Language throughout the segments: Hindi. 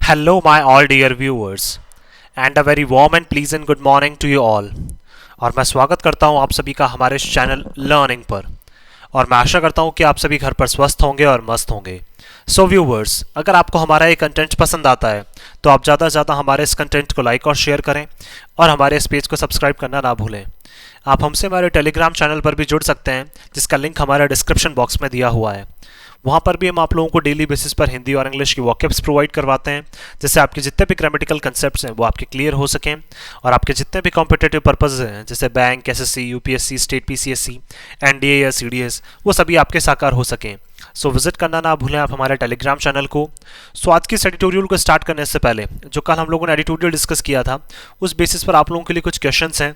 Hello, my all dear viewers, and a very warm and pleasant good morning to you all. और मैं स्वागत करता हूं आप सभी का हमारे इस चैनल लर्निंग पर और मैं आशा करता हूं कि आप सभी घर पर स्वस्थ होंगे और मस्त होंगे। सो व्यूवर्स, अगर आपको हमारा ये कंटेंट पसंद आता है तो आप ज़्यादा से ज़्यादा हमारे इस कंटेंट को लाइक और शेयर करें और हमारे इस पेज को सब्सक्राइब करना ना भूलें। आप हमसे हमारे टेलीग्राम चैनल पर भी जुड़ सकते हैं जिसका लिंक हमारे डिस्क्रिप्शन बॉक्स में दिया हुआ है। वहाँ पर भी हम आप लोगों को डेली बेसिस पर हिंदी और इंग्लिश की वॉकअप्स प्रोवाइड करवाते हैं जिससे आपके जितने भी ग्रामेटिकल कंसेप्ट्स हैं वो आपके क्लियर हो सकें और आपके जितने भी कॉम्पिटेटिव पर्पज़ हैं जैसे bank, SSC, UPSC, state PCSC, NDA या सीडीएस, वो सभी आपके साकार हो सकें। सो विजिट करना ना भूलें आप हमारे टेलीग्राम चैनल को। सो आज की इस एडिटोरियल को स्टार्ट करने से पहले जो कल हम लोगों ने एडिटोरियल डिस्कस किया था उस बेसिस पर आप लोगों के लिए कुछ क्वेश्चंस हैं।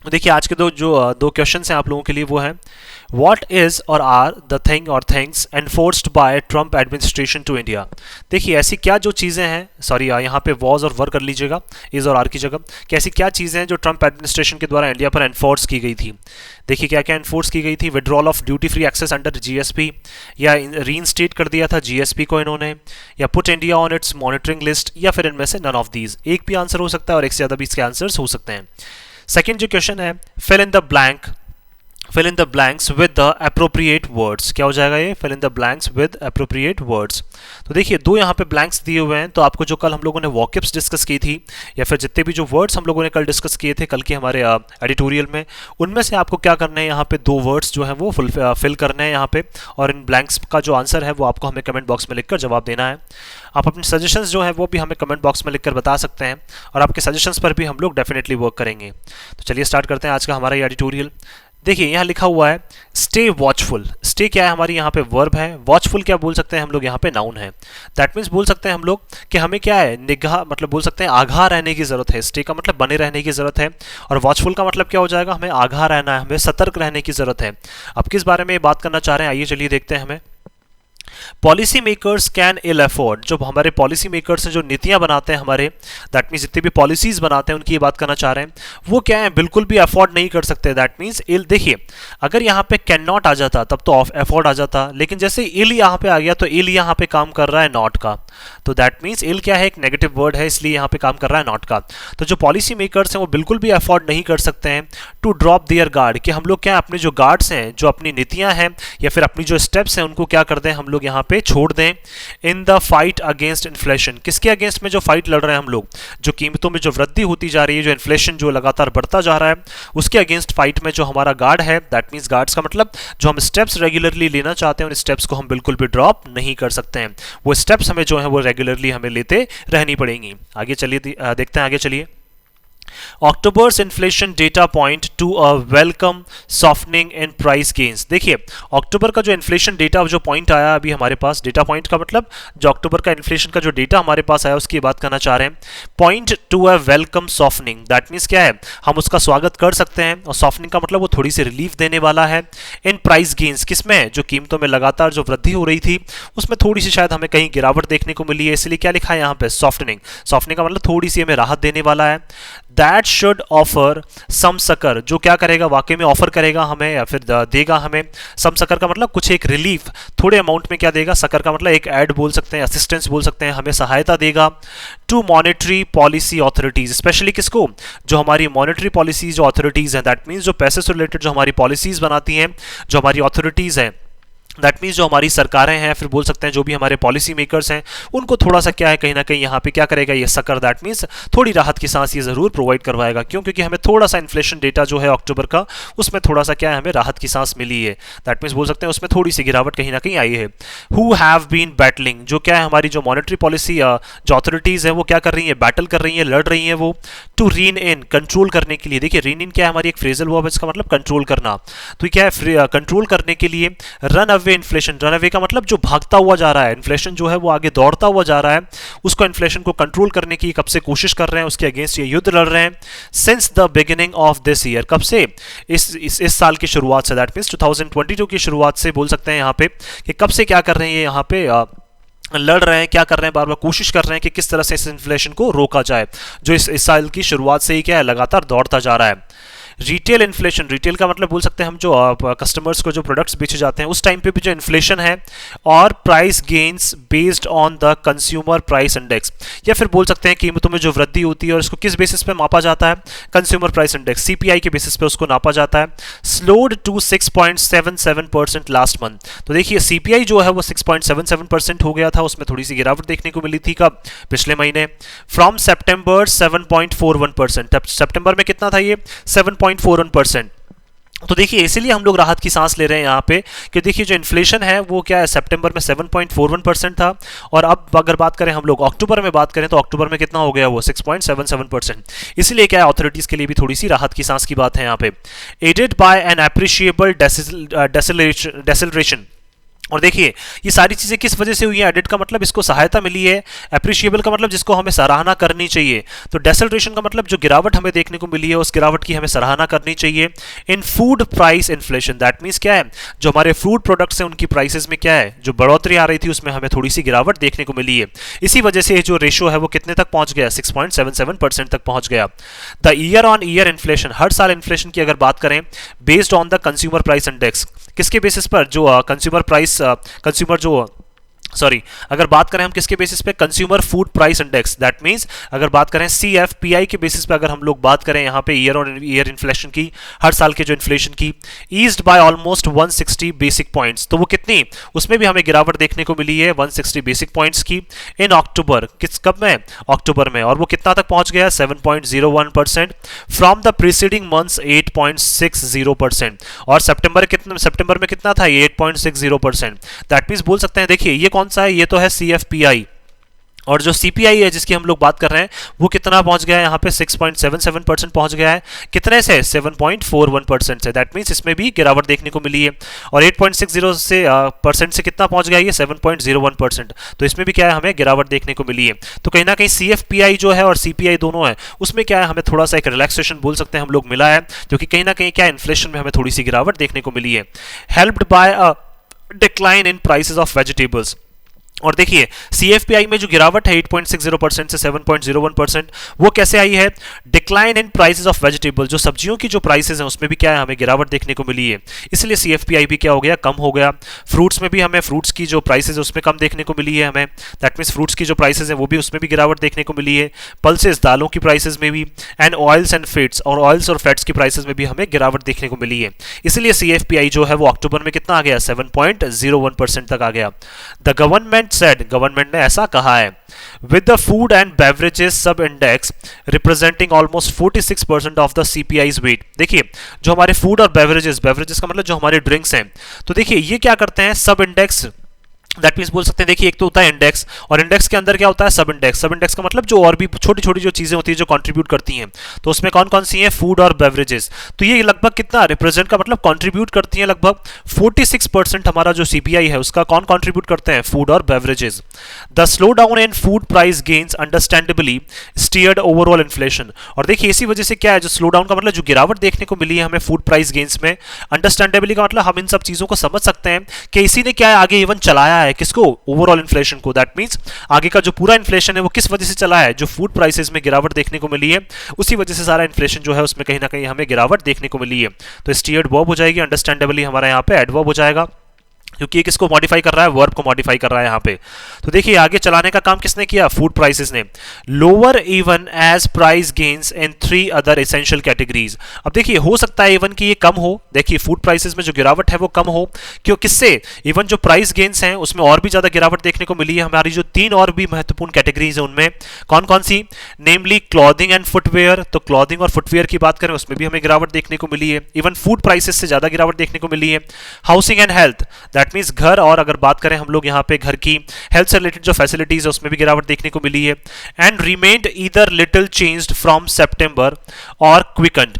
देखिए आज के दो क्वेश्चंस हैं आप लोगों के लिए, वो हैं व्हाट इज और आर द थिंग और things enforced by Trump administration to India. देखिए ऐसी क्या जो चीज़ें हैं, सॉरी यहाँ पे वॉज और वर कर लीजिएगा इज और आर की जगह, कि ऐसी क्या चीज़ें हैं जो ट्रम्प एडमिनिस्ट्रेशन के द्वारा इंडिया पर एनफोर्स की गई थी। देखिए क्या क्या एनफोर्स की गई थी। Withdrawal of duty free access under GSP, या रीइंस्टेट कर दिया था जीएसपी को इन्होंने, या put India on its monitoring list, या फिर इनमें से नन ऑफ दीज। एक भी आंसर हो सकता है और एक से ज़्यादा भी इसके आंसर्स हो सकते हैं। सेकेंड जो क्वेश्चन है, fill in the blanks with the appropriate words. क्या हो जाएगा ये? Fill in the blanks with appropriate words. तो देखिए दो यहाँ पे ब्लैंक्स दिए हुए हैं, तो आपको जो कल हम लोगों ने वॉकअप्स डिस्कस की थी या फिर जितने भी जो वर्ड्स हम लोगों ने कल डिस्कस किए थे कल के हमारे एडिटोरियल में, उनमें से आपको क्या करना है, यहाँ पे दो वर्ड्स जो है वो फिल करने हैं यहाँ पे, और इन ब्लैंक्स का जो आंसर है वो आपको हमें कमेंट बॉक्स में लिखकर जवाब देना है। आप अपने सजेशंस जो है वो भी हमें कमेंट बॉक्स में लिखकर बता सकते हैं और आपके सजेशंस पर भी हम लोग डेफिनेटली वर्क करेंगे। तो चलिए स्टार्ट करते हैं आज का हमारा ये एडिटोरियल। देखिए यहाँ लिखा हुआ है स्टे वॉचफुल। स्टे क्या है? हमारी यहाँ पे वर्ब है। वॉचफुल क्या बोल सकते हैं हम लोग? यहाँ पे नाउन है। दैट मीन्स बोल सकते हैं हम लोग कि हमें क्या है, निगाह, मतलब बोल सकते हैं आगाह रहने की जरूरत है। स्टे का मतलब बने रहने की जरूरत है और वॉचफुल का मतलब क्या हो जाएगा? हमें आगाह रहना है, हमें सतर्क रहने की जरूरत है। अब किस बारे में बात करना चाह रहे हैं, आइए चलिए देखते हैं। हमें policy makers can ill afford, जो हमारे पॉलिसी मेकर्स हैं, जो नीतियां बनाते हैं हमारे, दैट मीन्स जितनी भी पॉलिसीज बनाते हैं उनकी ये बात करना चाह रहे हैं, वो क्या है, बिल्कुल भी अफोर्ड नहीं कर सकते। दैट मीन्स इल, देखिए अगर यहाँ पे कैन नॉट आ जाता तब तो अफोर्ड आ जाता, लेकिन जैसे इल यहाँ पे आ गया तो इल यहाँ पे काम कर रहा है नॉट का, तो दैट मीन्स इल क्या है, एक नेगेटिव वर्ड है, इसलिए यहाँ पे काम कर रहा है नॉट का। तो जो पॉलिसी मेकर्स हैं वो बिल्कुल भी अफोर्ड नहीं कर सकते हैं टू ड्रॉप देयर गार्ड, कि हम लोग क्या अपने जो गार्ड्स हैं, जो अपनी नीतियां हैं या फिर अपनी जो स्टेप्स हैं, उनको क्या कर दें हम लोग यहाँ पे छोड़ दें in the fight against inflation. किसके अगेंस्ट में जो फाइट लड़ रहे हैं हम लोग? जो कीमतों में जो वृद्धि होती जा रही है, जो इन्फ्लेशन जो लगातार बढ़ता जा रहा है, उसके अगेंस्ट फाइट में जो हमारा गार्ड है, दैट मीन्स गार्ड्स का मतलब जो हम स्टेप्स रेगुलरली लेना चाहते हैं उन स्टेप्स को हम बिल्कुल भी ड्रॉप नहीं कर सकते हैं। वो स्टेप्स हमें जो है वो रेगुलरली हमें लेते रहनी पड़ेंगी। आगे चलिए देखते हैं, आगे चलिए। October's inflation data point to a welcome softening in price gains। देखिए अक्टूबर का जो इन्फ्लेशन डेटा जो पॉइंट आया अभी हमारे पास, डेटा पॉइंट का मतलब जो अक्टूबर का इन्फ्लेशन का जो डेटा हमारे पास आया उसकी बात करना चाह रहे हैं। Point to a welcome softening, that means क्या है, हम उसका स्वागत कर सकते हैं, और सॉफ्टनिंग का मतलब वो थोड़ी सी रिलीफ देने वाला है। इन प्राइस गेन्स, किसमें? जो कीमतों में लगातार जो वृद्धि हो रही थी उसमें थोड़ी सी शायद हमें कहीं गिरावट देखने को मिली है, इसलिए क्या लिखा है यहाँ पे, सॉफ्टनिंग। सॉफ्टनिंग का मतलब थोड़ी सी हमें राहत देने वाला है। That should offer some succour, जो क्या करेगा, वाकई में ऑफर करेगा हमें या फिर देगा हमें। सम सकर का मतलब कुछ एक रिलीफ, थोड़े अमाउंट में क्या देगा। सकर का मतलब एक ऐड बोल सकते हैं, असिस्टेंस बोल सकते हैं, हमें सहायता देगा। To monetary policy authorities, specially किसको? जो हमारी मॉनेटरी पॉलिसीज जो ऑथोरिटीज हैं, दैट मीन्स जो पैसे से रिलेटेड जो हमारी पॉलिसीज बनाती हैं, जो हमारी ऑथोरिटीज हैं, दैट मीन्स जो हमारी सरकारें हैं, फिर बोल सकते हैं जो भी हमारे पॉलिसी मेकर्स हैं, उनको थोड़ा सा क्या है, कहीं ना कहीं यहाँ पे क्या करेगा ये सकर, दैट मीन्स थोड़ी राहत की सांस ये जरूर प्रोवाइड करवाएगा। क्यों? क्योंकि हमें थोड़ा सा इन्फ्लेशन डेटा जो है अक्टूबर का, उसमें थोड़ा सा क्या है, हमें राहत की सांस मिली है। दैट मीन्स बोल सकते हैं उसमें थोड़ी सी गिरावट कहीं ना कहीं आई है। हु हैव बीन बैटलिंग, जो क्या है हमारी जो मॉनेटरी पॉलिसी जो अथॉरिटीज है वो क्या कर रही है, बैटल कर रही है, लड़ रही है वो, टू रीन इन, कंट्रोल करने के लिए। देखिए रीन इन क्या है, हमारी एक फ्रेजल वर्ब है, इसका मतलब कंट्रोल करना। तो क्या है, कंट्रोल करने के लिए run away inflation, run away का मतलब जो भागता हुआ जा रहा है, इन्फ्लेशन जो है वो आगे दौड़ता हुआ जा रहा है, उसको इन्फ्लेशन को कंट्रोल करने की कब से कोशिश कर रहे हैं, उसके अगेंस्ट ये युद्ध लड़ रहे हैं। Since the beginning of this year, कब से? इस साल की शुरुआत से, दैट मीन्स 2022 की शुरुआत से बोल सकते हैं यहाँ पे कि कब से क्या कर रहे हैं ये यहाँ पे लड़ रहे हैं, क्या कर रहे हैं, बार बार कोशिश कर रहे हैं कि किस तरह से इस इन्फ्लेशन को रोका जाए, जो इस साल की शुरुआत से ही क्या है लगातार दौड़ता जा रहा है। रिटेल इन्फ्लेशन, रिटेल का मतलब बोल सकते हैं हम जो कस्टमर्स को जो प्रोडक्ट्स बेचे जाते हैं उस टाइम पे भी जो इन्फ्लेशन है, और price gains based on the consumer price index, या फिर बोल सकते हैं कीमतों में जो वृद्धि होती है और इसको किस बेसिस पे मापा जाता है, कंज्यूमर प्राइस इंडेक्स सीपीआई के बेसिस पे उसको नापा जाता है, स्लोड टू 6.77% लास्ट मंथ। तो देखिए सीपीआई जो है वो 6.77% हो गया था, उसमें थोड़ी सी गिरावट देखने को मिली थी कब, पिछले महीने, फ्रॉम सितंबर 7.41%। तब सितंबर में कितना था ये, 7.41%। तो देखिए इसीलिए हम लोग राहत की सांस ले रहे हैं यहाँ पे कि देखिए जो इन्फ्लेशन है वो क्या है, सितंबर में 7.41% था, और अब अगर बात करें हम लोग अक्टूबर में बात करें तो अक्टूबर में कितना हो गया वो 6.77%। इसीलिए क्या है, अथॉरिटीज के लिए भी थोड़ी सी राहत की सांस की बात है यहाँ पे। एडेड बाय एन एप्रिशिएबल डेसिलरेशन, और देखिए ये सारी चीजें किस वजह से हुई है, एडिट का मतलब इसको सहायता मिली है, एप्रिशिएबल का मतलब जिसको हमें सराहना करनी चाहिए, तो डेसेलरेशन का मतलब जो गिरावट हमें देखने को मिली है उस गिरावट की हमें सराहना करनी चाहिए। इन food price inflation, that means क्या है, जो हमारे फूड प्रोडक्ट्स हैं उनकी प्राइसेस में क्या है, जो बढ़ोतरी आ रही थी उसमें हमें थोड़ी सी गिरावट देखने को मिली है। इसी वजह से जो रेशो है वो कितने तक पहुंच गया, 6.77% तक पहुंच गया। The year on year inflation, हर साल इन्फ्लेशन की अगर बात करें based on the consumer price index, किसके बेसिस पर, जो कंज्यूमर प्राइस अगर बात करें हम किसके बेसिस पे, consumer food price index, that means अगर बात करें सीएफपीआई के बेसिस पे अगर हम लोग बात करें यहाँ पे ईयर ऑन ईयर इन्फ्लेशन की, हर साल के जो इन्फ्लेशन की, eased by almost 160 basic points, तो वो कितनी, उसमें भी हमें गिरावट देखने को मिली है 160 बेसिक पॉइंट्स की इन अक्टूबर, कब में, अक्टूबर में, और वो कितना तक पहुंच गया, 7.01%, फ्रॉम द प्रीसीडिंग मंथ्स 8.60%, और सितंबर में कितना था, 8.60%। दैट मींस बोल सकते हैं, देखिए ये कौन सा है, ये तो है सीएफपीआई, और जो सीपीआई है जिसकी हम लोग बात कर रहे हैं वो कितना पहुंच गया है, यहाँ पे 6.77% पहुंच गया है, कितने से, 7.41% से, दैट मींस इसमें भी गिरावट देखने को मिली है, और 8.60 से परसेंट से कितना पहुंच गया, ये 7.01%, तो इसमें भी क्या है, हमें गिरावट देखने को मिली है। तो कहीं ना कहीं सीएफपीआई जो है और सीपीआई दोनों है, उसमें क्या है, हमें थोड़ा सा एक रिलैक्सेशन बोल सकते हैं हम लोग मिला है, जो कि कहीं ना कहीं क्या इन्फ्लेशन में हमें थोड़ी सी गिरावट देखने को मिली है। Helped bye a decline in prices of vegetables, और देखिए सीएफपीआई में जो गिरावट है 8.60% से 7.01%, वो कैसे आई है, decline in prices of vegetable, जो सब्जियों की जो प्राइसेस हैं उसमें भी क्या है, हमें गिरावट देखने को मिली है, इसलिए सीएफपीआई भी क्या हो गया, कम हो गया। फ्रूट्स में भी हमें फ्रूट्स की जो प्राइसेस है उसमें कम देखने को मिली है हमें, दैट मीन्स फ्रूट्स की जो प्राइसेस है वो भी उसमें भी गिरावट देखने को मिली है। पल्सेस, दालों की प्राइसेस में भी, एंड ऑयल्स एंड फैट्स, और ऑयल्स और फैट्स की प्राइसेस में भी हमें गिरावट देखने को मिली है, इसलिए सीएफपीआई जो है वो अक्टूबर में कितना आ गया, 7.01% तक आ गया। द गवर्नमेंट सेड, गवर्नमेंट ने ऐसा कहा है, with the food and beverages sub index representing almost 46% of the CPI's weight। देखिए जो हमारे फूड और बेवरेजेस का मतलब जो हमारे ड्रिंक्स हैं, तो देखिए ये क्या करते हैं, सब इंडेक्स, दैट मीन्स बोल सकते हैं, देखिए एक तो होता है इंडेक्स, और इंडेक्स के अंदर क्या होता है, सब इंडेक्स। सब इंडेक्स का मतलब जो और भी छोटी छोटी जो चीजें होती है जो कंट्रीब्यूट करती हैं, तो उसमें कौन कौन सी हैं, फूड और बेवरेजेस, तो ये लगभग कितना रिप्रेजेंट का मतलब कंट्रीब्यूट करती हैं, लगभग 46% हमारा जो सीपीआई है उसका कौन कंट्रीब्यूट करते हैं, फूड और beverages. The slow down in food price gains understandably steered overall inflation, और देखिए इसी वजह से क्या है, जो स्लो डाउन का मतलब जो गिरावट देखने को मिली है हमें फूड प्राइस गेन्स में, अंडरस्टैंडेबली का मतलब हम इन सब चीजों को समझ सकते हैं कि इसी ने क्या है आगे इवन चलाया है, किसको, ओवरऑल इन्फ्लेशन को, दैट मींस आगे का जो पूरा इन्फ्लेशन है वो किस वजह से चला है, जो फूड प्राइसेस में गिरावट देखने को मिली है उसी वजह से सारा इन्फ्लेशन जो है उसमें कहीं ना कहीं हमें गिरावट देखने को मिली है। तो स्टीयर्ड वर्ब हो जाएगी, अंडरस्टैंडेबली हमारा यहाँ पे एडवर्ब हो जाएगा, क्योंकि ये किसको मॉडिफाई कर रहा है, वर्ब को मॉडिफाई कर रहा है यहाँ पे। तो देखिए आगे चलाने का काम किसने किया, फूड प्राइसेस ने। Lower even as price gains in 3 other essential categories. अब देखिए हो सकता है इवन कि ये कम हो, देखिए फूड प्राइसेस में जो गिरावट है वो कम हो, क्यों, किससे, इवन जो प्राइस गेन्स हैं उसमें और भी ज्यादा गिरावट देखने को मिली है। हमारी जो 3 और भी महत्वपूर्ण कैटेगरीज है उनमें कौन कौन सी, नेमली क्लॉथिंग एंड फुटवेयर, तो क्लॉथिंग और फुटवेयर की बात करें उसमें भी हमें गिरावट देखने को मिली है, इवन फूड प्राइसेस से ज्यादा गिरावट देखने को मिली है। Housing and health, that means घर, और अगर बात करें हम लोग यहाँ पे घर की हेल्थ से रिलेटेड जो फैसिलिटीज है उसमें भी गिरावट देखने को मिली है। And remained either little changed from September और क्विकंड।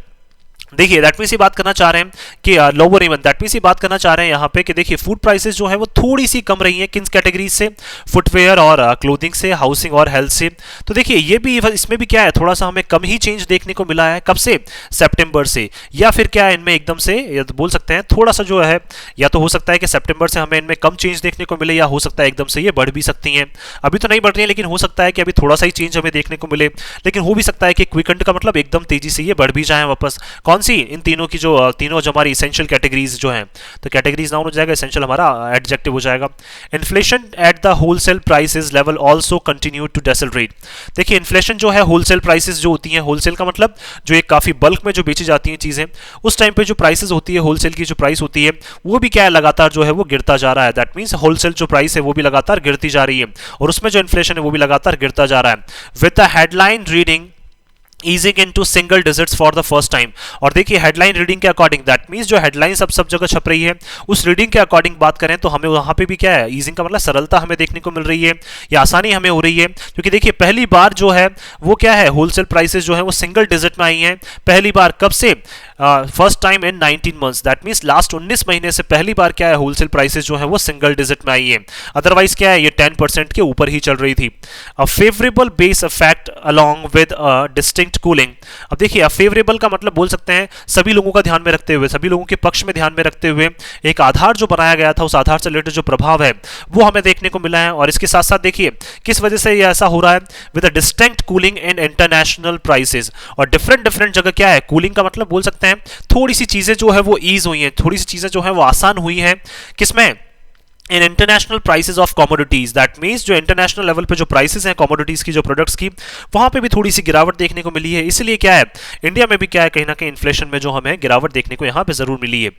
देखिए दैट मींस ये बात करना चाह रहे हैं कि लोअर इवन, दैट मींस ये बात करना चाह रहे हैं यहाँ पे कि देखिए फूड प्राइसेस जो है वो थोड़ी सी कम रही है, किन कैटेगरीज से, फुटवेयर और क्लोथिंग से, हाउसिंग और हेल्थ से। तो देखिए ये भी, इसमें भी क्या है, थोड़ा सा हमें कम ही चेंज देखने को मिला है, कब से, सितंबर से, या फिर क्या है इनमें एकदम से, या तो बोल सकते हैं थोड़ा सा जो है, या तो हो सकता है कि सितंबर से हमें इनमें कम चेंज देखने को मिले, या हो सकता है एकदम से ये बढ़ भी सकती हैं। अभी तो नहीं बढ़ रही है लेकिन हो सकता है कि अभी थोड़ा सा ही चेंज हमें देखने को मिले, लेकिन हो भी सकता है कि क्विकंड का मतलब एकदम तेजी से ये बढ़ भी जाए वापस। कौन कौन सी, इन तीनों की जो तीनों जो हमारी इसेंशियल कैटेगरीज जो हैं, तो कैटेगरीज नाउन हो जाएगा, इसेंशियल हमारा एडजेक्टिव हो जाएगा। Inflation at the wholesale prices level also continue to decelerate. देखिए इन्फ्लेशन जो है होलसेल प्राइसेस जो होती हैं, होलसेल का मतलब जो एक काफ़ी बल्क में जो बेची जाती हैं चीज़ें, उस टाइम पे जो प्राइसेस होती है, होलसेल की जो प्राइस होती है, वो भी क्या है, लगातार जो है वो गिरता जा रहा है। दैट मीन्स होलसेल जो प्राइस है वो भी लगातार गिरती जा रही है, और उसमें जो इन्फ्लेशन है वो भी लगातार गिरता जा रहा है। With the headline reading easing into single digits for the first time। और देखिए हेडलाइन रीडिंग के अकॉर्डिंग, दैट मींस जो हेडलाइन सब जगह छप रही है, उस रीडिंग के अकॉर्डिंग बात करें तो हमें वहां पे भी क्या है, ईजिंग का मतलब सरलता हमें देखने को मिल रही है, या आसानी हमें हो रही है, क्योंकि देखिए पहली बार जो है वो क्या है, होलसेल प्राइसेस जो है वो सिंगल डिजिट में आई हैं पहली बार। कब से? First time in 19 months, that means last 19 महीने से पहली बार क्या है, होलसेल प्राइसेस जो है वो सिंगल डिजिट में आई है। अदरवाइज क्या है, ये 10% के ऊपर ही चल रही थी। अ favourable base effect along with a distinct cooling. अब देखिए फेवरेबल का मतलब बोल सकते हैं सभी लोगों का ध्यान में रखते हुए, सभी लोगों के पक्ष में ध्यान में रखते हुए एक आधार जो बनाया गया था, उस आधार से रिलेटेड जो प्रभाव है वो हमें देखने को मिला है। और इसके साथ साथ देखिए किस वजह से ये ऐसा हो रहा है, with a distinct cooling in international prices. और डिफरेंट जगह क्या है, कूलिंग का मतलब बोल सकते हैं थोड़ी सी चीजें जो है वो ईज हुई हैं, थोड़ी सी चीजें जो है वो आसान हुई हैं, किसमें, in international prices of commodities. That means जो इंटरनेशनल लेवल पे जो प्राइसेस हैं कमोडिटीज की, जो प्रोडक्ट्स की, वहां पे भी थोड़ी सी गिरावट देखने को मिली है। इसलिए क्या है, इंडिया में भी क्या है, कहीं ना कहीं इन्फ्लेशन में जो हमें गिरावट देखने को यहाँ पे जरूर मिली है,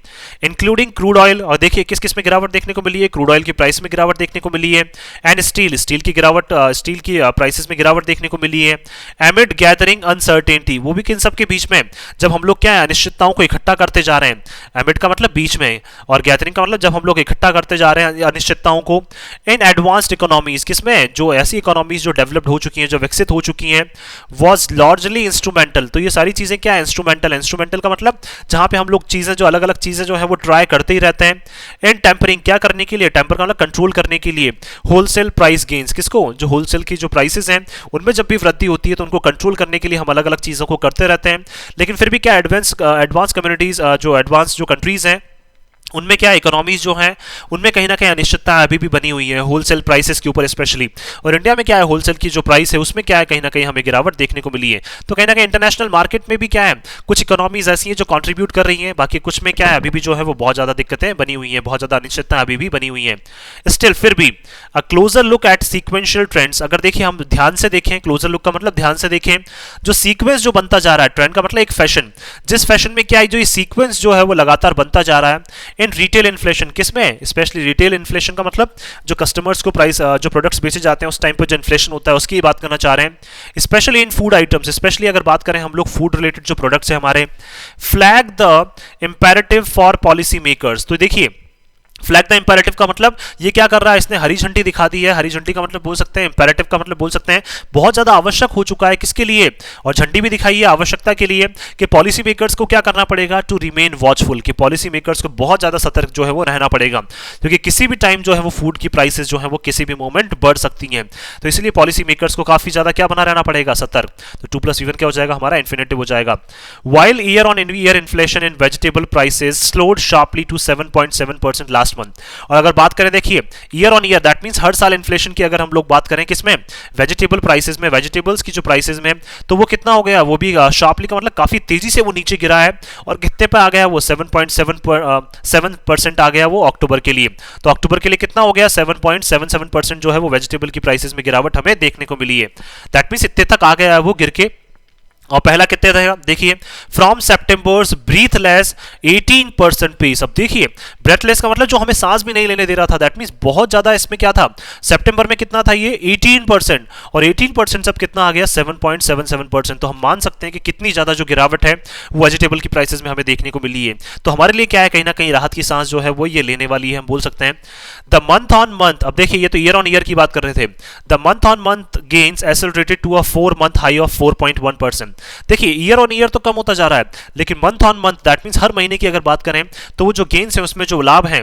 इंक्लूडिंग क्रूड ऑयल। और देखिए किस किस में गिरावट देखने को मिली है, क्रूड ऑयल की प्राइस में गिरावट देखने को मिली है, एंड स्टील की गिरावट, स्टील की प्राइसेस में गिरावट देखने को मिली है। एमिड गैदरिंग अनसर्टेनिटी, वो भी किन सब के बीच में, जब हम लोग क्या है अनिश्चितताओं को इकट्ठा करते जा रहे हैं। एमिड का मतलब बीच में, और गैदरिंग का मतलब जब हम लोग इकट्ठा करते जा रहे हैं अनिश्चितताओं को। इन एडवांस्ड इकोनॉमीज, किसमें, जो ऐसी इकोनॉमीज जो डेवलप्ड हो चुकी हैं, जो विकसित हो चुकी हैं, वाज लार्जली इंस्ट्रूमेंटल। तो ये सारी चीजें क्या है, इंस्ट्रूमेंटल का मतलब जहां पे हम लोग चीजें, जो अलग अलग चीजें जो है वो ट्राई करते ही रहते हैं। इन टेम्परिंग, क्या करने के लिए, टेम्पर का मतलब कंट्रोल करने के लिए। होलसेल प्राइस गेन्स, किसको, जो होलसेल की जो प्राइसेस हैं उनमें जब भी वृद्धि होती है तो उनको कंट्रोल करने के लिए हम अलग अलग चीजों को करते रहते हैं। लेकिन फिर भी क्या एडवांस कम्युनिटीज, जो एडवांस जो कंट्रीज हैं, उनमें क्या इकोनॉमीज जो हैं उनमें कहीं ना कहीं अनिश्चितता अभी भी बनी हुई है होलसेल प्राइसेस के ऊपर स्पेशली। और इंडिया में क्या है, होलसेल की जो प्राइस है उसमें क्या है, कहीं ना कहीं हमें गिरावट देखने को मिली है। तो कहीं ना कहीं इंटरनेशनल मार्केट में भी क्या है, कुछ इकोनॉमीज ऐसी हैं जो कंट्रीब्यूट कर रही हैं, बाकी कुछ में क्या है अभी भी जो है वो बहुत ज्यादा दिक्कतें बनी हुई हैं, बहुत ज्यादा अनिश्चितता अभी भी बनी हुई है। स्टिल फिर भी a closer look at sequential trends, अगर देखिए हम ध्यान से देखें, क्लोजर लुक का मतलब ध्यान से देखें, जो सीक्वेंस जो बनता जा रहा है, ट्रेंड का मतलब एक फैशन, जिस फैशन में क्या है, जो ये सीक्वेंस जो है वो लगातार बनता जा रहा है। इन रिटेल इन्फ्लेशन, किसमें, स्पेशली रिटेल इन्फ्लेशन का मतलब जो कस्टमर्स को प्राइस, जो प्रोडक्ट्स बेचे जाते हैं उस टाइम पे जो इन्फ्लेशन होता है उसकी बात करना चाह रहे हैं। Specially in food items, specially अगर बात करें हम लोग फूड रिलेटेड जो प्रोडक्ट्स है हमारे। Flag the imperative for policy makers, तो देखिए फ्लैग द इंपेरेटिव का मतलब ये क्या कर रहा है, इसने हरी झंडी दिखा दी है। हरी झंडी का मतलब बोल सकते हैं, इंपेरेटिव का मतलब बोल सकते हैं बहुत ज्यादा आवश्यक हो चुका है, किसके लिए, और झंडी भी दिखाई है आवश्यकता के लिए, कि पॉलिसी मेकर्स को क्या करना पड़ेगा, टू रिमेन वॉचफुल, कि पॉलिसी मेकर्स को बहुत ज्यादा सतर्क जो है वो रहना पड़ेगा, क्योंकि किसी भी टाइम जो है वो फूड की प्राइसेस जो है वो किसी भी मोमेंट बढ़ सकती हैं। तो इसलिए पॉलिसी मेकर्स को काफी ज्यादा क्या बना रहना पड़ेगा, सतर्क। तो 2+1 क्या हो जाएगा हमारा, इन्फिनेटिव हो जाएगा। While year on year inflation in vegetable prices slowed sharply to 7.7% last month. और अगर बात करें देखिए year on year, that means हर साल इन्फ्लेशन की अगर हम लोग बात करें किसमें, वेजिटेबल प्राइसेस में, वेजिटेबल्स की जो प्राइसेस में, तो वो कितना हो गया, वो भी शार्पली का मतलब काफी तेजी से वो नीचे गिरा है। और कितने पे आ गया वो, 7.7% आ गया वो अक्टूबर के लिए। तो अक्टूबर के लिए कितना हो गया, 7.77% जो है वो वेजिटेबल की प्राइसेस में गिरावट हमें देखने को मिली है। दैट मींस इतने तक आ गया है वो गिर के। और पहला कितने रहेगा, देखिए फ्रॉम सेप्टेम्बर्स ब्रीथलेस 18% पीस। अब देखिए ब्रेथलेस का मतलब जो हमें सांस भी नहीं लेने दे रहा था, दैट मींस बहुत ज्यादा इसमें क्या था, सितंबर में कितना था ये 18%, और 18% से अब कितना आ गया 7.77%। तो हम मान सकते हैं कि कितनी ज्यादा जो गिरावट है वो वेजिटेबल की प्राइसेस में हमें देखने को मिली है। तो हमारे लिए क्या है, कहीं ना कहीं राहत की सांस जो है वो ये लेने वाली है, हम बोल सकते हैं। द मंथ ऑन मंथ, अब देखिए ये तो ईयर ऑन ईयर की बात कर रहे थे, the month on month gains accelerated to a 4-month high of 4.1%। देखिए ईयर ऑन ईयर तो कम होता जा रहा है, लेकिन month on month, that means हर महीने की अगर बात करें तो वो जो गेन्स है उसमें जो लाभ है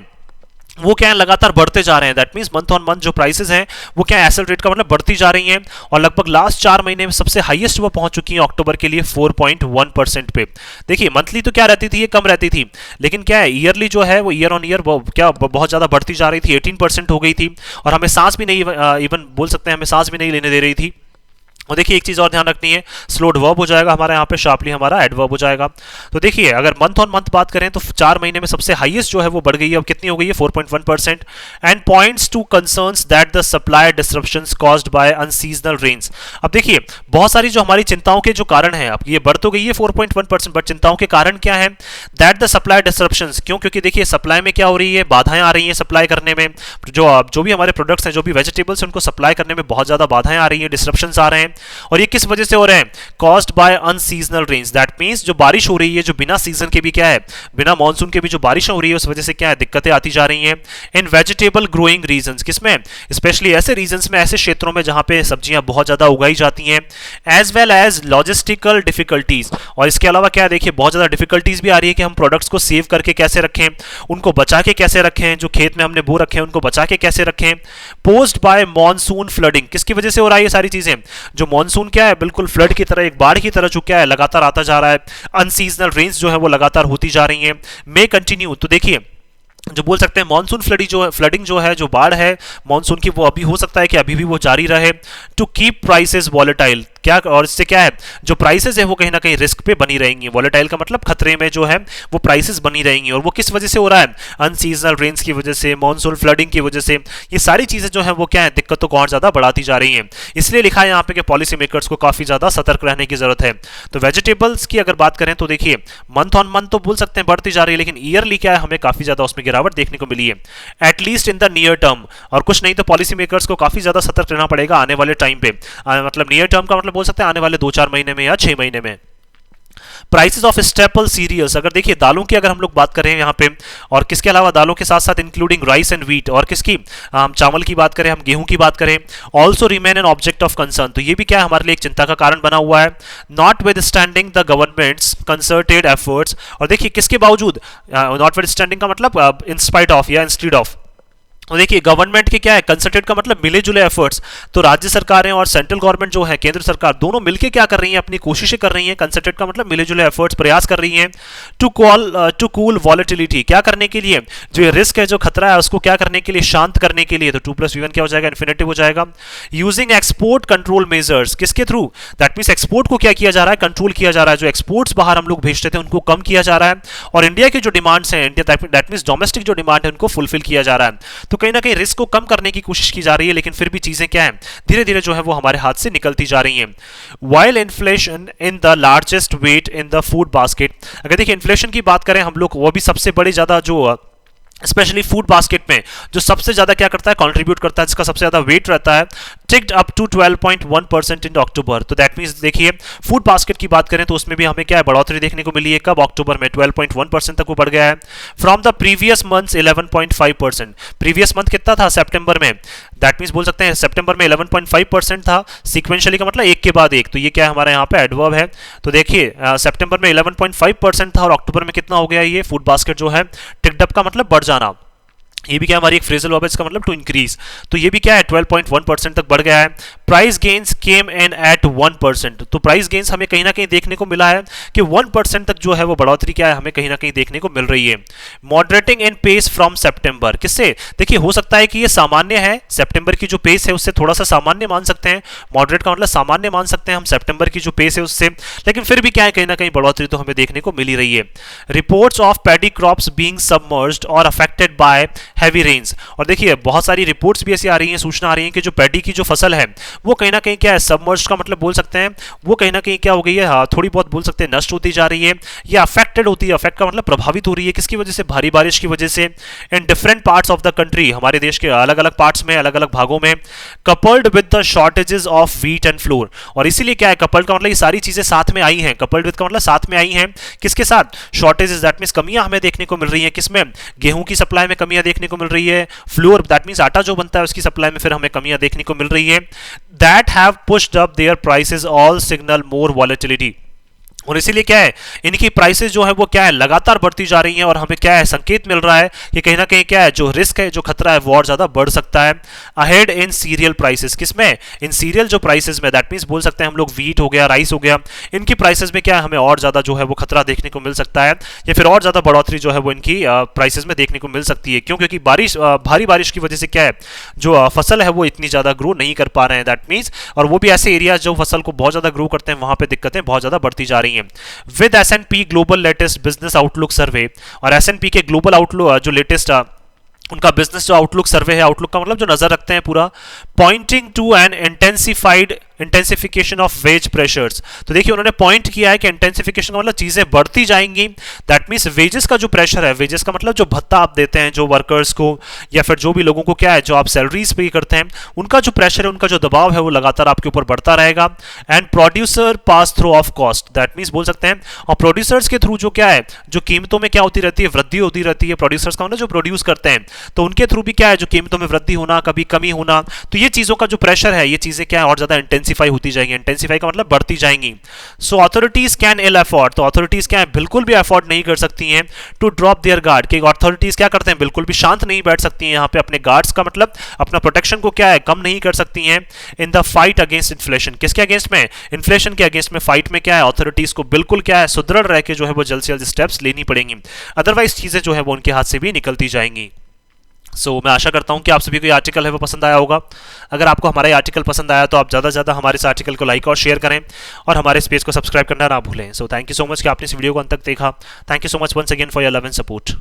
वो क्या है लगातार बढ़ते जा रहे हैं। That means month on month जो प्राइसेस हैं वो क्या है एक्सेलरेट का मतलब बढ़ती जा रही हैं, और लगभग लास्ट 4 महीने में सबसे हाईएस्ट वो पहुंच चुकी है अक्टूबर के लिए 4.1% पे। देखिए मंथली तो क्या रहती थी, ये कम रहती थी, लेकिन क्या है ईयरली जो है वो ईयर ऑन ईयर क्या बहुत ज्यादा बढ़ती जा रही थी, 18% हो गई थी, और हमें सांस भी नहीं, इवन बोल सकते हैं हमें सांस भी नहीं लेने दे रही थी। और देखिए एक चीज और ध्यान रखनी है, स्लोड वर्ब हो जाएगा हमारा यहाँ पे, शार्पली हमारा एडवर्ब हो जाएगा। तो देखिए अगर मंथ ऑन मंथ बात करें तो 4 महीने में सबसे हाईएस्ट जो है वो बढ़ गई है, अब कितनी हो गई है 4.1%। And points to concerns that the supply disruptions caused by unseasonal rains. अब देखिए बहुत सारी जो हमारी चिंताओं के जो कारण है, अब ये बढ़ तो गई है 4.1%, बट चिंताओं के कारण क्या है, दैट द सप्लाई डिसरप्शंस, क्यों, क्योंकि देखिए सप्लाई में क्या हो रही है, बाधाएं आ रही हैं सप्लाई करने में, जो भी हमारे प्रोडक्ट्स हैं, जो भी वेजिटेबल्स उनको सप्लाई करने में बहुत ज्यादा बाधाएं आ रही हैं, डिसरप्शंस आ रहे हैं। और ये किस वजह से हो रहे हैं, caused by unseasonal rains, that means जो बारिश हो रही है, जो बिना सीजन के भी क्या है, बिना मॉनसून के भी जो बारिश हो रही है, उस वजह से क्या है, दिक्कतें आती जा रही हैं। इन वेजिटेबल ग्रोइंग रीजन्स, किसमें, स्पेशली ऐसे रीजन्स में, ऐसे क्षेत्रों में जहां पे सब्जियां बहुत ज्यादा उगाई जाती हैं। As well as logistical difficulties, और इसके अलावा क्या है, देखिए बहुत ज्यादा डिफिकल्टीज भी आ रही है कि हम प्रोडक्ट्स को सेव करके कैसे रखें, उनको बचा के कैसे रखें, जो खेत में हमने बो रखे हैं उनको बचा के कैसे रखें। पोस्ट बाय मॉनसून फ्लडिंग, किसकी वजह से हो रहा है ये सारी चीजें, जो मॉनसून क्या है बिल्कुल फ्लड की तरह, एक बाढ़ की तरह जो क्या है लगातार आता जा रहा है, अनसीजनल रेन्स जो है वो लगातार होती जा रही हैं, मे कंटिन्यू। तो देखिए जो बोल सकते हैं मॉनसून फ्लडिंग जो है, जो बाढ़ है मॉनसून की, वो अभी हो सकता है कि अभी भी वो जारी रहे। टू कीप प्राइसेस वॉलेटाइल, क्या, और इससे क्या है, जो प्राइसेस है वो कहीं ना कहीं रिस्क पे बनी रहेंगी। वॉलेटाइल का मतलब खतरे में जो है वो प्राइसेस बनी रहेंगी, और वो किस वजह से हो रहा है, अनसीजनल रेन्स की वजह से, मॉनसून फ्लडिंग की वजह से। ये सारी चीजें जो है वो क्या है, दिक्कतों को और ज्यादा बढ़ाती जा रही हैं। इसलिए लिखा है यहाँ पे कि पॉलिसी मेकर्स को काफी ज्यादा सतर्क रहने की जरूरत है। तो वेजिटेबल्स की अगर बात करें तो देखिए मंथ ऑन मंथ तो बोल सकते हैं बढ़ती जा रही है, लेकिन ईयरली क्या है, हमें काफी ज्यादा उसमें गिरावट देखने को मिली है, at least in the near term. और कुछ नहीं तो पॉलिसी मेकर्स को काफी ज्यादा सतर्क रहना पड़ेगा आने वाले टाइम पे, मतलब नियर टर्म का मतलब बोल सकते हैं आने वाले 2-4 महीने में या 6 महीने में। प्राइसेस ऑफ स्टेपल सीरियल्स, अगर देखिए दालों की अगर हम लोग बात करें यहाँ पे, और किसके अलावा दालों के साथ साथ इंक्लूडिंग राइस एंड व्हीट, और किसकी, हम चावल की बात करें, हम गेहूं की बात करें, also remain an object of concern. तो ये भी क्या है, हमारे लिए एक चिंता का कारण बना हुआ है। Not with standing the governments concerted efforts, और देखिए किसके बावजूद, नॉट विद स्टैंडिंग का मतलब इन स्पाइट ऑफ या इंस्टीड ऑफ। तो देखिए गवर्नमेंट के क्या है, कंसर्टेड का मतलब मिले जुले एफर्ट्स, तो राज्य सरकारें और सेंट्रल गवर्नमेंट जो है, केंद्र सरकार, दोनों मिलकर क्या कर रही हैं, अपनी कोशिशें कर रही हैं। कंसर्टेड का मतलब मिले जुले एफर्ट्स, प्रयास कर रही हैं। टू कूल वॉलेटिलिटी, क्या करने के लिए, जो ये रिस्क है, जो खतरा है, उसको क्या करने के लिए, शांत करने के लिए। तो 2+V1 क्या हो जाएगा, इन्फिनेटिव हो जाएगा। यूजिंग एक्सपोर्ट कंट्रोल मेजर्स, किसके थ्रू, दैट मींस एक्सपोर्ट को क्या किया जा रहा है, कंट्रोल किया जा रहा है। जो एक्सपोर्ट्स बाहर हम लोग भेजते थे उनको कम किया जा रहा है, और इंडिया की जो डिमांड्स हैं, इंडिया दैट मींस डोमेस्टिक जो डिमांड है उनको फुलफिल किया जा रहा है। तो कहीं ना कहीं रिस्क को कम करने की कोशिश की जा रही है, लेकिन फिर भी चीजें क्या है, धीरे धीरे जो है वो हमारे हाथ से निकलती जा रही हैं। While inflation in the largest weight in the food basket, अगर देखिए इन्फ्लेशन की बात करें हम लोग, वो भी सबसे बड़े ज्यादा जो स्पेशली फूड बास्केट में जो सबसे ज्यादा क्या करता है, कंट्रीब्यूट करता है, जिसका सबसे ज्यादा वेट रहता है, टिक्ड अप टू 12.1% इन अक्टूबर। तो दैट मींस देखिए फूड बास्केट की बात करें तो उसमें भी हमें क्या है, बढ़ोतरी देखने को मिली है, कब, अक्टूबर में 12.1% तक वो बढ़ गया है, from the previous months 11.5%। Previous month कितना था, सितंबर में, दैट मींस बोल सकते हैं सितंबर में 11.5% था, सीक्वेंशियली का मतलब एक के बाद एक, तो ये क्या है हमारा यहाँ पे एडवर्ब है। तो देखिए सितंबर में 11.5% था, और अक्टूबर में कितना हो गया, ये फूड बास्केट जो है, टिक्ड अप का मतलब बढ़ जाना, ये भी क्या हमारी एक फ्रेजल वर्ब है, इसका मतलब टू इंक्रीज। तो ये भी क्या है 12.1% तक बढ़ गया है। प्राइस गेन्स केम इन एट 1%, तो प्राइस गेन्स हमें कहीं ना कहीं देखने को मिला है कि 1% तक जो है वो बढ़ोतरी क्या है, हमें कहीं ना कहीं देखने को मिल रही है। Moderating in pace from September, किससे, देखिए हो सकता है कि ये सामान्य है, सितंबर की जो पेस है उससे थोड़ा सा सामान्य मान सकते हैं, मॉडरेट का मतलब सामान्य मान सकते हैं हम सितंबर की जो पेस है उससे, लेकिन फिर भी क्या है, कहीं ना कहीं बढ़ोतरी तो हमें देखने को मिल ही रही है। Reports of paddy crops being submerged और अफेक्टेड बाय हैवी रेन्स, और देखिए बहुत सारी रिपोर्ट्स भी ऐसी आ रही हैं, सूचना आ रही है कि जो पैडी की जो फसल है वो कहीं ना कहीं क्या है, सबमर्ज्ड का मतलब बोल सकते हैं वो कहीं ना कहीं क्या हो गई है, थोड़ी बहुत बोल सकते हैं नष्ट होती जा रही है, या अफेक्टेड होती है, अफेक्ट का मतलब प्रभावित हो रही है, किसकी वजह से, भारी बारिश की वजह से। In different parts of the country, हमारे देश के अलग अलग पार्ट्स में, अलग अलग भागों में, coupled with the shortages of wheat and floor, और इसीलिए क्या है, कपल्ड का मतलब ये सारी चीजें साथ में आई हैं, कपल्ड विद का मतलब साथ में आई हैं, किसके साथ, शॉर्टेजेस, दैट मींस कमियां हमें देखने को मिल रही है, किसमें, गेहूं की सप्लाई में कमियां देखने को मिल रही है, फ्लोर दैट मींस आटा जो बनता है उसकी सप्लाई में फिर हमें कमियां देखने को मिल रही है। That have pushed up their prices all signal more volatility, और इसीलिए क्या है, इनकी प्राइसेस जो है वो क्या है, लगातार बढ़ती जा रही हैं और हमें क्या है, संकेत मिल रहा है कि कहीं ना कहीं क्या है, जो रिस्क है, जो खतरा है, वो और ज्यादा बढ़ सकता है अहेड इन सीरियल प्राइसेस। किसमें? इन सीरियल जो प्राइसेस में, दैट मींस बोल सकते हैं हम लोग व्हीट हो गया, राइस हो गया, इनकी प्राइसेस में क्या है, हमें और ज्यादा जो है वो खतरा देखने को मिल सकता है, या फिर और ज्यादा बढ़ोतरी जो है वो इनकी प्राइसेस में देखने को मिल सकती है। क्यों? क्योंकि बारिश, भारी बारिश की वजह से क्या है, जो फसल है वो इतनी ज्यादा ग्रो नहीं कर पा रहे हैं, दैट मींस, और वो भी ऐसे एरिया जो फसल को बहुत ज्यादा ग्रो करते हैं, वहां पे दिक्कतें बहुत ज्यादा बढ़ती जा रही हैं। With S&P global latest business outlook survey, और S&P के ग्लोबल आउटलुक जो लेटेस्ट उनका बिजनेस जो आउटलुक सर्वे है, आउटलुक का मतलब जो नजर रखते हैं पूरा, pointing to an intensification of wage pressures. तो देखिए उन्होंने पॉइंट किया है कि इंटेंसिफिकेशन का मतलब चीजें बढ़ती जाएंगी, दैट मींस वेजेस का जो प्रेशर है, वेजेस का मतलब जो भत्ता आप देते हैं जो वर्कर्स को, या फिर जो भी लोगों को क्या है, जो आप सैलरीज पे करते हैं, उनका जो प्रेशर है, उनका जो दबाव है, वो लगातार आपके ऊपर बढ़ता रहेगा। And producer pass through of cost, that means बोल सकते हैं, और प्रोड्यूसर्स के थ्रू जो क्या है, जो कीमतों में क्या होती रहती है, वृद्धि होती रहती है। प्रोड्यूसर्स का मतलब जो प्रोड्यूस करते हैं, तो उनके थ्रू भी क्या है, जो कीमतों में वृद्धि होना, कभी कमी होना, तो ये चीजों का जो प्रेशर है, ये चीजें क्या है, और ज्यादा इंटेंसिफाई होती जाएंगी। इंटेंसिफाई का मतलब बढ़ती जाएंगी। सो अथॉरिटीज कैन इल अफोर्ड, तो अथॉरिटीज क्या है, बिल्कुल भी अफोर्ड नहीं कर सकती हैं टू ड्रॉप देयर गार्ड, कि अथॉरिटीज क्या करते हैं, बिल्कुल भी शांत नहीं बैठ सकती हैं यहाँ पे, अपने गार्ड्स का मतलब अपना प्रोटेक्शन को क्या है, कम नहीं कर सकती हैं in the fight against inflation. किसके अगेंस्ट में? इन्फ्लेशन के अगेंस्ट में फाइट में क्या है, अथॉरिटीज को बिल्कुल क्या है, सुदृढ़ रह के जो है वो जल्द से जल्द स्टेप्स लेनी पड़ेंगी, अदरवाइज चीजें जो है वो उनके हाथ से भी निकलती जाएंगी। मैं आशा करता हूं कि आप सभी को ये आर्टिकल है वो पसंद आया होगा। अगर आपको हमारा ये आर्टिकल पसंद आया तो आप ज़्यादा से ज़्यादा हमारे इस आर्टिकल को लाइक और शेयर करें, और हमारे इस पेज को सब्सक्राइब करना ना भूलें। थैंक यू सो मच कि आपने इस वीडियो को अंत तक देखा। Thank you so much once again for your love and support.